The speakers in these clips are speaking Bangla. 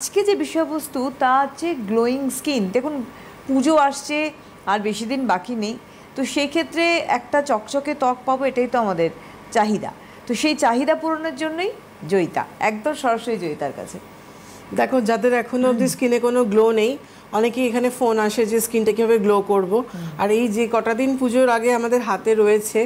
আজকে যে বিষয়বস্তু তা হচ্ছে গ্লোয়িং স্কিন। দেখুন পুজো আসছে আর বেশি দিন বাকি নেই, তো সেই ক্ষেত্রে একটা চকচকে ত্বক পাবো, এটাই তো আমাদের চাহিদা। তো সেই চাহিদা পূরণের জন্যই জয়িতা, একদম সরাসরি জয়িতার কাছে। দেখো, যাদের এখনো অবধি স্কিনে কোনো গ্লো নেই, অনেকেই এখানে ফোন আসে যে স্কিনটা কীভাবে গ্লো করব। আর এই যে কটা দিন পুজোর আগে আমাদের হাতে রয়েছে,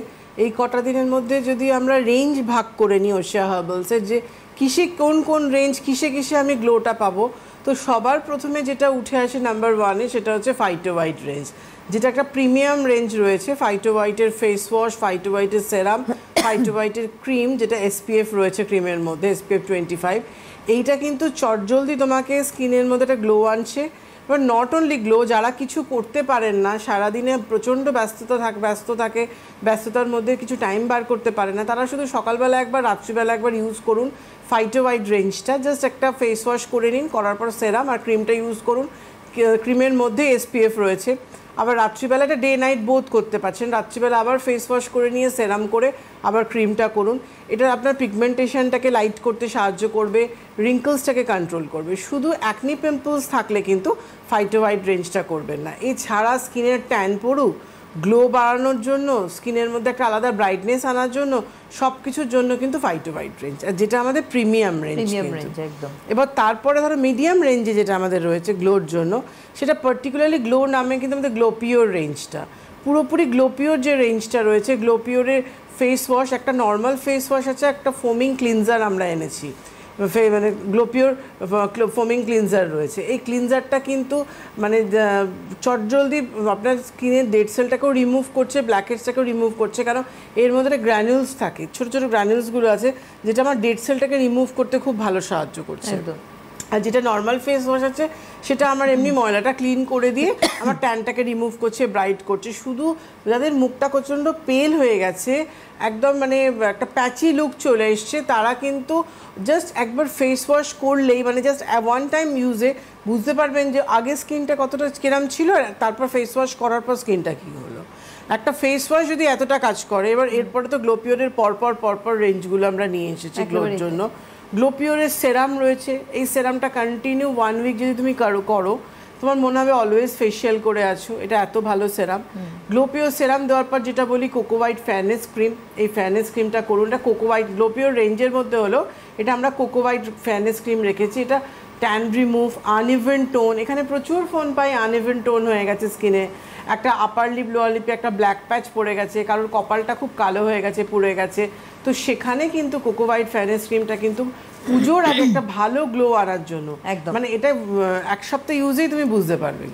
এই কটা দিনের মধ্যে যদি আমরা রেঞ্জ ভাগ করে নিই ওশিয়া হার্বালসের, যে কিসে কোন কোন রেঞ্জ, কিসে কিসে আমি গ্লোটা পাবো, তো সবার প্রথমে যেটা উঠে আসে নাম্বার ওয়ানে সেটা হচ্ছে ফাইটো হোয়াইট রেঞ্জ, যেটা একটা প্রিমিয়াম রেঞ্জ রয়েছে। ফাইটো হোয়াইটের ফেস ওয়াশ, ফাইটো হোয়াইটের সেরাম, ফাইটো হোয়াইটের ক্রিম, যেটা SPF রয়েছে ক্রিমের মধ্যে, SPF 25। এইটা কিন্তু চটজলদি তোমাকে স্কিনের মধ্যে একটা গ্লো আনছে। এবার নট অনলি গ্লো, যারা কিছু করতে পারেন না, সারাদিনে প্রচণ্ড ব্যস্ততার মধ্যে কিছু টাইম বার করতে পারে না, তারা শুধু সকালবেলা একবার, রাত্রিবেলা একবার ইউজ করুন ফাইটো হোয়াইট রেঞ্জটা। জাস্ট একটা ফেস ওয়াশ করে নিন, করার পর সেরাম আর ক্রিমটা ইউজ করুন। ক্রিমের মধ্যে SPF রয়েছে। আবার রাত্রিবেলা একটা ডে নাইট বোথ করতে পারছেন, রাত্রিবেলা আবার ফেস ওয়াশ করে নিয়ে সেরাম করে আবার ক্রিমটা করুন। এটা আপনার পিগমেন্টেশনটাকে লাইট করতে সাহায্য করবে, রিঙ্কলসটাকে কন্ট্রোল করবে। শুধু অ্যাকনি পিম্পলস থাকলে কিন্তু ফাইটো হোয়াইট রেঞ্জটা করবেন না। এছাড়া স্কিনের ট্যান পড়ুক, গ্লো বাড়ানোর জন্য, স্কিনের মধ্যে একটা আলাদা ব্রাইটনেস আনার জন্য, সব কিছুর জন্য কিন্তু ফাইটো হোয়াইট রেঞ্জ, যেটা আমাদের প্রিমিয়াম রেঞ্জ। এবার তারপরে ধরো মিডিয়াম রেঞ্জে যেটা আমাদের রয়েছে গ্লোর জন্য, সেটা পার্টিকুলারলি গ্লো নামে কিন্তু আমাদের গ্লো পিওর রেঞ্জটা। পুরোপুরি গ্লো পিওর যে রেঞ্জটা রয়েছে, গ্লো পিওরের ফেস ওয়াশ, একটা নর্মাল ফেস ওয়াশ আছে, একটা ফোমিং ক্লিনজার আমরা এনেছি, মানে গ্লো পিওর ফোমিং ক্লিনজার রয়েছে। এই ক্লিনজারটা কিন্তু মানে চটজলদি আপনার স্কিনের ডেড সেলটাকেও রিমুভ করছে, ব্ল্যাকহেডসটাকেও রিমুভ করছে, কারণ এর মধ্যে একটা গ্র্যানুলস থাকে, ছোটো ছোটো গ্র্যানুলসগুলো আছে, যেটা আমার ডেড সেলটাকে রিমুভ করতে খুব ভালো সাহায্য করছে। আর যেটা নর্মাল ফেস ওয়াশ আছে, সেটা আমার এমনি ময়লাটা ক্লিন করে দিয়ে আমার ট্যানটাকে রিমুভ করছে, ব্রাইট করছে। শুধু যাদের মুখটা প্রচণ্ড পেল হয়ে গেছে, একদম মানে একটা প্যাচি লুক চলে এসছে, তারা কিন্তু জাস্ট একবার ফেস ওয়াশ করলেই, মানে জাস্ট ওয়ান টাইম ইউজে বুঝতে পারবেন যে আগে স্কিনটা কতটা কিরম ছিল, তারপর ফেস ওয়াশ করার পর স্কিনটা কী হলো। একটা ফেস ওয়াশ যদি এতটা কাজ করে, এবার এরপরে তো গ্লো পিওরের পরপর রেঞ্জগুলো আমরা নিয়ে এসেছি গ্লোর জন্য। গ্লো পিওরের সেরাম রয়েছে। এই সেরামটা কন্টিনিউ 1 উইক যদি তুমি করো, তোমার মনে হবে অলওয়েজ ফেশিয়াল করে আছো, এটা এত ভালো সেরাম। গ্লো পিওর সেরাম দেওয়ার পর যেটা বলি কোকো হোয়াইট ফেয়ারনেস ক্রিম, এই ফেয়ারনেস ক্রিমটা করুন। এটা কোকো হোয়াইট গ্লো পিওর রেঞ্জের মধ্যে হলো, এটা আমরা কোকো হোয়াইট ফেয়ারনেস ক্রিম রেখেছি। এটা ট্যান রিমুভ, আনইভেন টোন, এখানে প্রচুর ফোন পাই আনইভেন টোন হয়ে গেছে স্কিনে, একটা আপার লিপ লোয়ার লিপে একটা ব্ল্যাক প্যাচ পড়ে গেছে, কারোর কপালটা খুব কালো হয়ে গেছে, পুড়ে গেছে, তো সেখানে কিন্তু কোকো হোয়াইট ফেয়ারনেস ক্রিমটা কিন্তু পুজোর আগে একটা ভালো গ্লো আনার জন্য, মানে এটা এক সপ্তাহ ইউজেই তুমি বুঝতে পারবে।